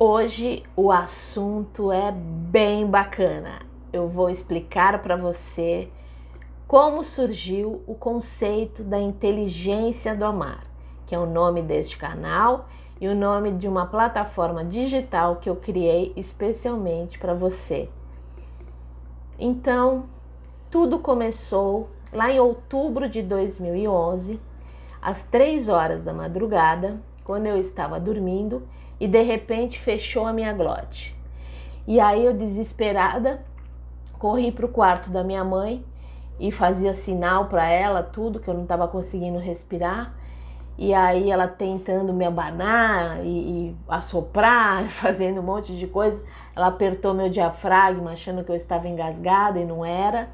Hoje o assunto é bem bacana. Eu vou explicar para você como surgiu o conceito da inteligência do amar, que é o nome deste canal e o nome de uma plataforma digital que eu criei especialmente para você. Então, tudo começou lá em outubro de 2011, às 3 horas da madrugada, quando eu estava dormindo e de repente fechou a minha glote. E aí eu, desesperada, corri para o quarto da minha mãe e fazia sinal para ela, tudo, que eu não estava conseguindo respirar. E aí ela tentando me abanar e assoprar, fazendo um monte de coisa. Ela apertou meu diafragma, achando que eu estava engasgada e não era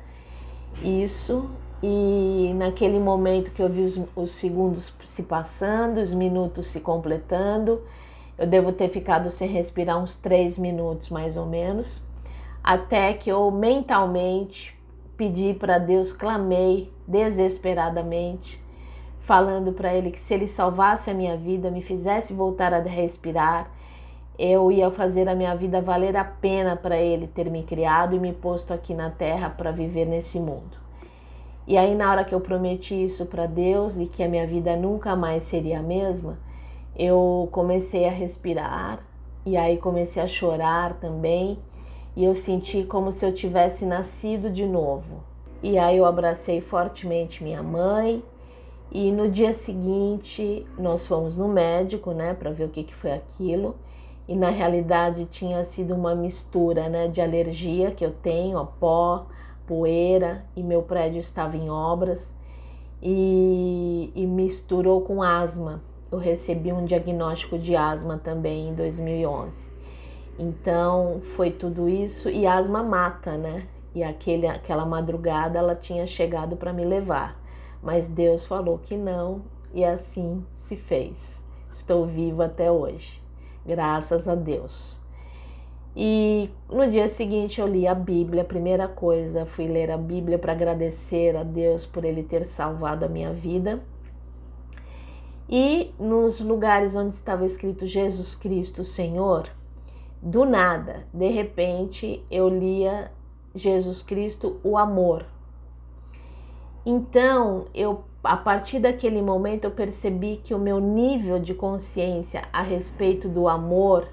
isso. E naquele momento que eu vi os segundos se passando, os minutos se completando, eu devo ter ficado sem respirar uns 3 minutos mais ou menos, até que eu mentalmente pedi para Deus, clamei desesperadamente, falando para Ele que se Ele salvasse a minha vida, me fizesse voltar a respirar, eu ia fazer a minha vida valer a pena para Ele ter me criado e me posto aqui na terra para viver nesse mundo. E aí, na hora que eu prometi isso para Deus e que a minha vida nunca mais seria a mesma, eu comecei a respirar e aí comecei a chorar também. E eu senti como se eu tivesse nascido de novo. E aí eu abracei fortemente minha mãe. E no dia seguinte nós fomos no médico, né, para ver o que foi aquilo. E na realidade tinha sido uma mistura, né, de alergia que eu tenho a pó, poeira, e meu prédio estava em obras e misturou com asma. Eu recebi um diagnóstico de asma também em 2011. Então foi tudo isso, e asma mata, né? E aquela madrugada ela tinha chegado para me levar, mas Deus falou que não, e assim se fez. Estou viva até hoje, graças a Deus. E no dia seguinte eu li a Bíblia, a primeira coisa, fui ler a Bíblia para agradecer a Deus por Ele ter salvado a minha vida. E nos lugares onde estava escrito Jesus Cristo Senhor, do nada, de repente, eu lia Jesus Cristo, o amor. Então, a partir daquele momento, eu percebi que o meu nível de consciência a respeito do amor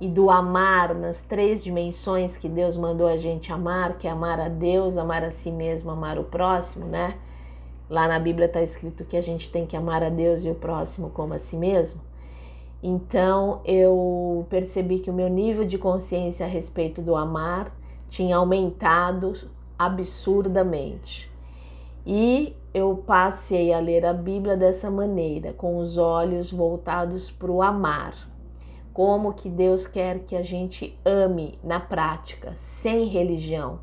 e do amar nas 3 dimensões que Deus mandou a gente amar, que é amar a Deus, amar a si mesmo, amar o próximo, né? Lá na Bíblia está escrito que a gente tem que amar a Deus e o próximo como a si mesmo. Então eu percebi que o meu nível de consciência a respeito do amar tinha aumentado absurdamente. E eu passei a ler a Bíblia dessa maneira, com os olhos voltados para o amar. Como que Deus quer que a gente ame na prática, sem religião,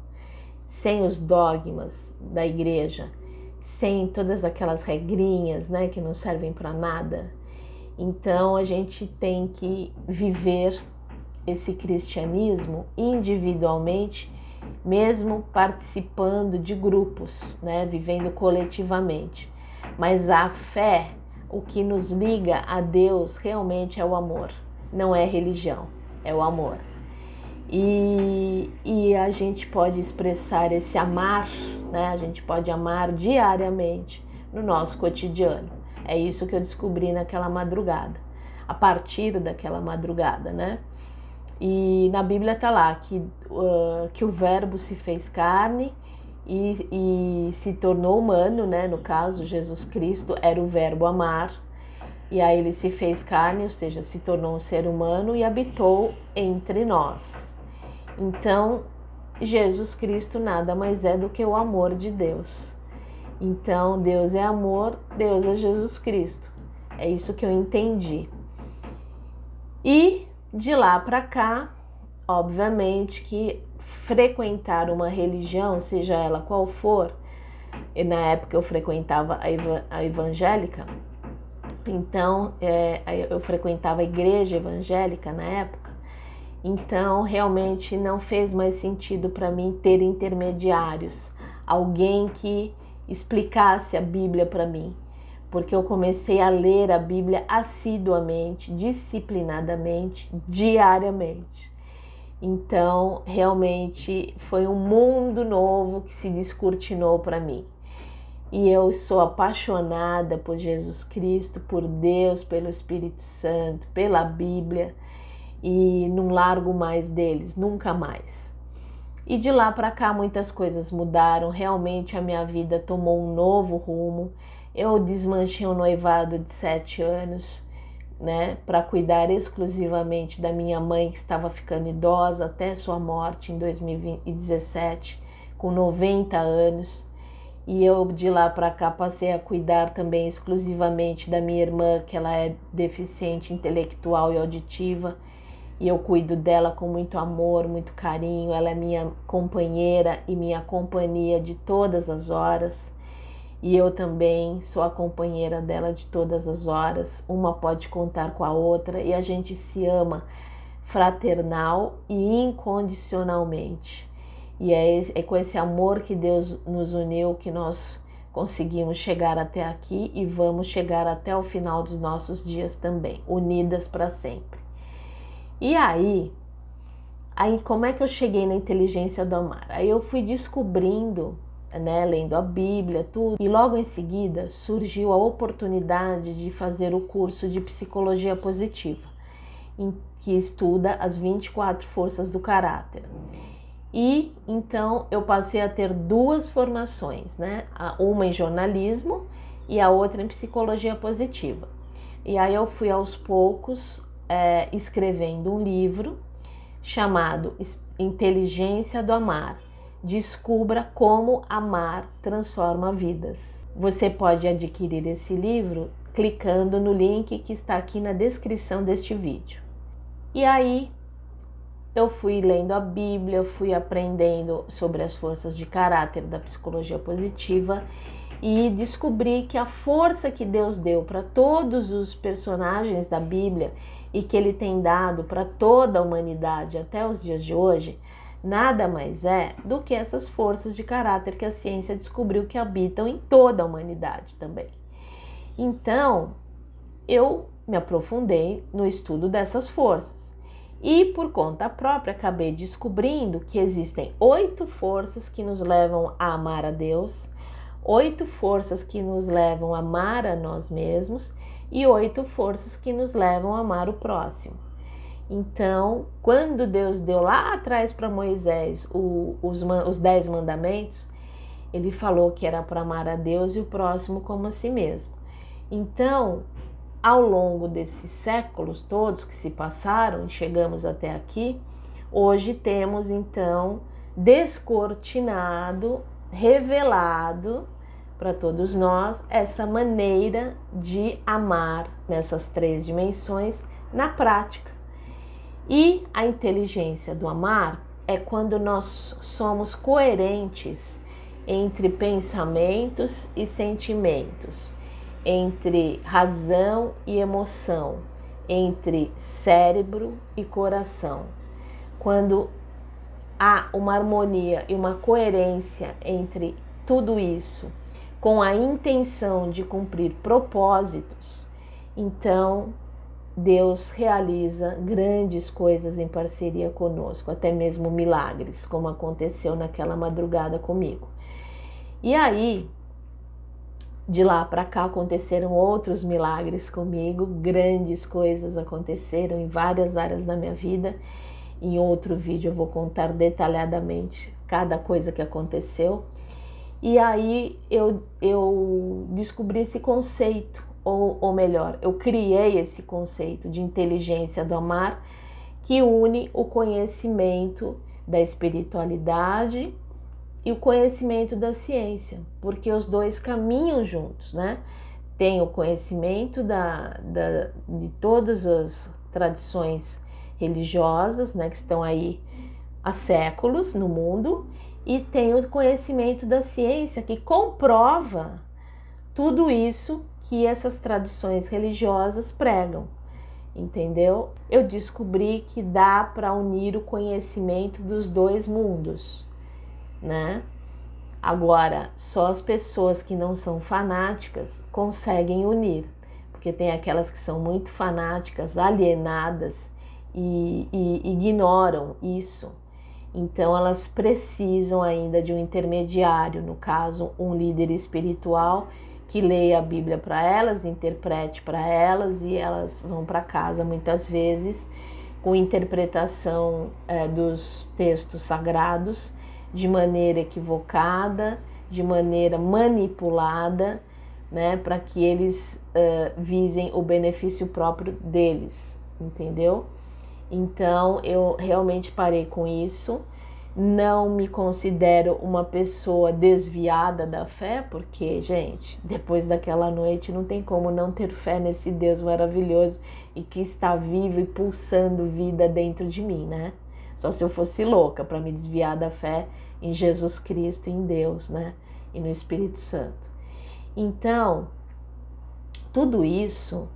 sem os dogmas da igreja, sem todas aquelas regrinhas, né, que não servem para nada. Então a gente tem que viver esse cristianismo individualmente, mesmo participando de grupos, né, vivendo coletivamente. Mas a fé, o que nos liga a Deus realmente é o amor, não é religião, é o amor. E a gente pode expressar esse amar, né? A gente pode amar diariamente no nosso cotidiano. É isso que eu descobri naquela madrugada, a partir daquela madrugada, né? E na Bíblia está lá que o verbo se fez carne e se tornou humano, né? No caso, Jesus Cristo era o verbo amar. E aí ele se fez carne, ou seja, se tornou um ser humano e habitou entre nós. Então, Jesus Cristo nada mais é do que o amor de Deus. Então, Deus é amor, Deus é Jesus Cristo. É isso que eu entendi. E de lá para cá, obviamente que frequentar uma religião, seja ela qual for, e na época eu frequentava a evangélica, então eu frequentava a igreja evangélica na época, então realmente não fez mais sentido para mim ter intermediários, alguém que explicasse a Bíblia para mim, porque eu comecei a ler a Bíblia assiduamente, disciplinadamente, diariamente. Então, realmente foi um mundo novo que se descortinou para mim. E eu sou apaixonada por Jesus Cristo, por Deus, pelo Espírito Santo, pela Bíblia, e não largo mais deles, nunca mais. E de lá para cá muitas coisas mudaram, realmente a minha vida tomou um novo rumo. Eu desmanchei um noivado de 7 anos, né, para cuidar exclusivamente da minha mãe, que estava ficando idosa até sua morte em 2017, com 90 anos. E eu de lá para cá passei a cuidar também exclusivamente da minha irmã, que ela é deficiente intelectual e auditiva, e eu cuido dela com muito amor, muito carinho. Ela é minha companheira e minha companhia de todas as horas, e eu também sou a companheira dela de todas as horas. Uma pode contar com a outra e a gente se ama fraternal e incondicionalmente. E é com esse amor que Deus nos uniu que nós conseguimos chegar até aqui e vamos chegar até o final dos nossos dias também, unidas para sempre. E aí como é que eu cheguei na inteligência do amar? Aí eu fui descobrindo, né, lendo a Bíblia, tudo, e logo em seguida surgiu a oportunidade de fazer o curso de psicologia positiva, em que estuda as 24 forças do caráter. E então eu passei a ter 2 formações, né? Uma em jornalismo e a outra em psicologia positiva. E aí eu fui aos poucos escrevendo um livro chamado Inteligência do Amar. Descubra como amar transforma vidas. Você pode adquirir esse livro clicando no link que está aqui na descrição deste vídeo. E aí eu fui lendo a Bíblia, fui aprendendo sobre as forças de caráter da psicologia positiva e descobri que a força que Deus deu para todos os personagens da Bíblia e que Ele tem dado para toda a humanidade até os dias de hoje, nada mais é do que essas forças de caráter que a ciência descobriu que habitam em toda a humanidade também. Então, eu me aprofundei no estudo dessas forças. E por conta própria acabei descobrindo que existem 8 forças que nos levam a amar a Deus, 8 forças que nos levam a amar a nós mesmos e 8 forças que nos levam a amar o próximo. Então, quando Deus deu lá atrás para Moisés os 10 mandamentos, ele falou que era para amar a Deus e o próximo como a si mesmo. Então, ao longo desses séculos todos que se passaram e chegamos até aqui, hoje temos então descortinado, revelado para todos nós essa maneira de amar nessas 3 dimensões na prática. E a inteligência do amar é quando nós somos coerentes entre pensamentos e sentimentos, entre razão e emoção, entre cérebro e coração. Quando há uma harmonia e uma coerência entre tudo isso, com a intenção de cumprir propósitos, então Deus realiza grandes coisas em parceria conosco, até mesmo milagres, como aconteceu naquela madrugada comigo. E aí, de lá para cá aconteceram outros milagres comigo, grandes coisas aconteceram em várias áreas da minha vida. Em outro vídeo eu vou contar detalhadamente cada coisa que aconteceu. E aí eu descobri esse conceito, ou melhor, eu criei esse conceito de inteligência do amar, que une o conhecimento da espiritualidade e o conhecimento da ciência, porque os dois caminham juntos, né? Tem o conhecimento de todas as tradições religiosas, né, que estão aí há séculos no mundo, e tem o conhecimento da ciência que comprova tudo isso que essas tradições religiosas pregam, entendeu? Eu descobri que dá para unir o conhecimento dos 2 mundos, né? Agora, só as pessoas que não são fanáticas conseguem unir, porque tem aquelas que são muito fanáticas, alienadas e ignoram isso. Então, elas precisam ainda de um intermediário, no caso, um líder espiritual que leia a Bíblia para elas, interprete para elas e elas vão para casa muitas vezes com interpretação dos textos sagrados de maneira equivocada, de maneira manipulada, né, para que eles visem o benefício próprio deles, entendeu? Então, eu realmente parei com isso. Não me considero uma pessoa desviada da fé, porque, gente, depois daquela noite não tem como não ter fé nesse Deus maravilhoso e que está vivo e pulsando vida dentro de mim, né? Só se eu fosse louca para me desviar da fé em Jesus Cristo, em Deus, né? E no Espírito Santo. Então, tudo isso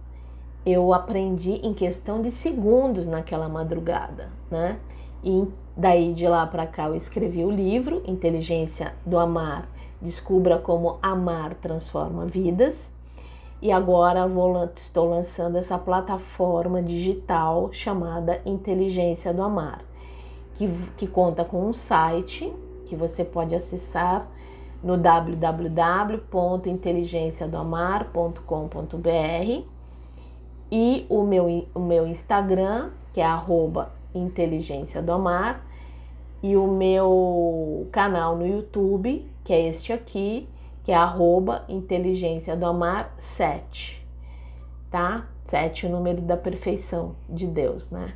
eu aprendi em questão de segundos naquela madrugada, né? E daí de lá para cá eu escrevi o livro Inteligência do Amar, Descubra como Amar Transforma Vidas. E agora estou lançando essa plataforma digital chamada Inteligência do Amar, que conta com um site que você pode acessar no www.inteligenciadoamar.com.br e o meu Instagram, que é @inteligência do amar, e o meu canal no YouTube, que é este aqui, que é @inteligência do amar 7, tá? 7 é o número da perfeição de Deus, né?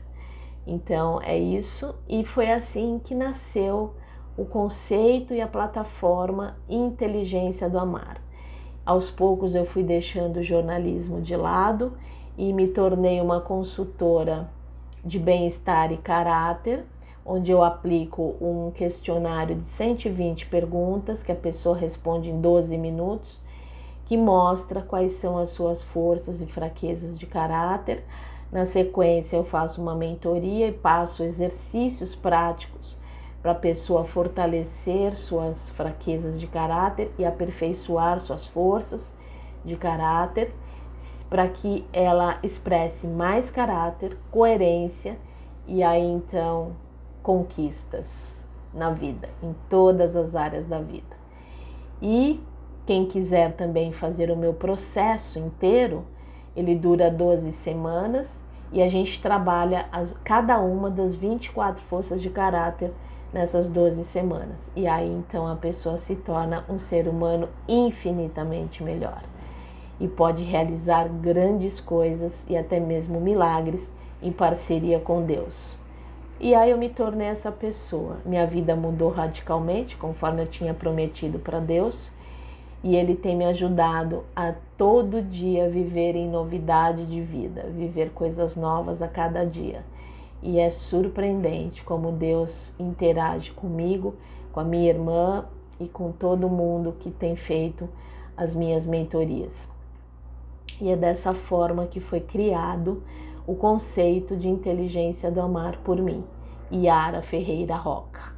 Então é isso, e foi assim que nasceu o conceito e a plataforma Inteligência do Amar. Aos poucos eu fui deixando o jornalismo de lado e me tornei uma consultora de bem-estar e caráter, onde eu aplico um questionário de 120 perguntas que a pessoa responde em 12 minutos, que mostra quais são as suas forças e fraquezas de caráter. Na sequência, eu faço uma mentoria e passo exercícios práticos para a pessoa fortalecer suas fraquezas de caráter e aperfeiçoar suas forças de caráter, para que ela expresse mais caráter, coerência e aí então conquistas na vida, em todas as áreas da vida. E quem quiser também fazer o meu processo inteiro, ele dura 12 semanas e a gente trabalha cada uma das 24 forças de caráter nessas 12 semanas. E aí então a pessoa se torna um ser humano infinitamente melhor e pode realizar grandes coisas e até mesmo milagres em parceria com Deus. E aí eu me tornei essa pessoa. Minha vida mudou radicalmente, conforme eu tinha prometido para Deus, e Ele tem me ajudado a todo dia viver em novidade de vida, viver coisas novas a cada dia. E é surpreendente como Deus interage comigo, com a minha irmã e com todo mundo que tem feito as minhas mentorias. E é dessa forma que foi criado o conceito de inteligência do amar por mim, Yara Ferreira Roca.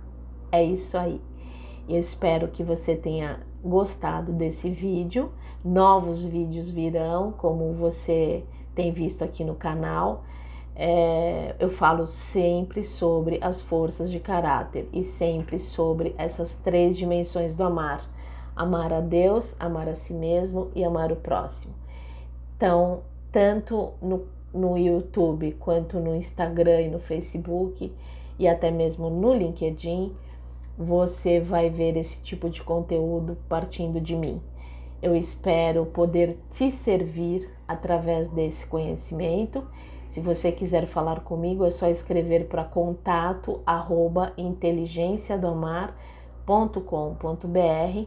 É isso aí. Eu espero que você tenha gostado desse vídeo. Novos vídeos virão, como você tem visto aqui no canal. Eu falo sempre sobre as forças de caráter e sempre sobre essas 3 dimensões do amar. Amar a Deus, amar a si mesmo e amar o próximo. Então, tanto no YouTube, quanto no Instagram e no Facebook, e até mesmo no LinkedIn, você vai ver esse tipo de conteúdo partindo de mim. Eu espero poder te servir através desse conhecimento. Se você quiser falar comigo, é só escrever para contato@inteligenciadoamar.com.br.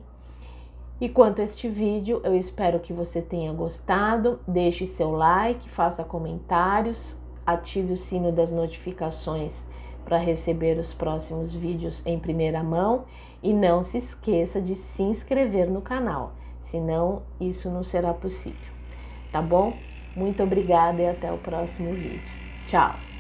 E quanto a este vídeo, eu espero que você tenha gostado. Deixe seu like, faça comentários, ative o sino das notificações para receber os próximos vídeos em primeira mão e não se esqueça de se inscrever no canal, senão isso não será possível, tá bom? Muito obrigada e até o próximo vídeo. Tchau!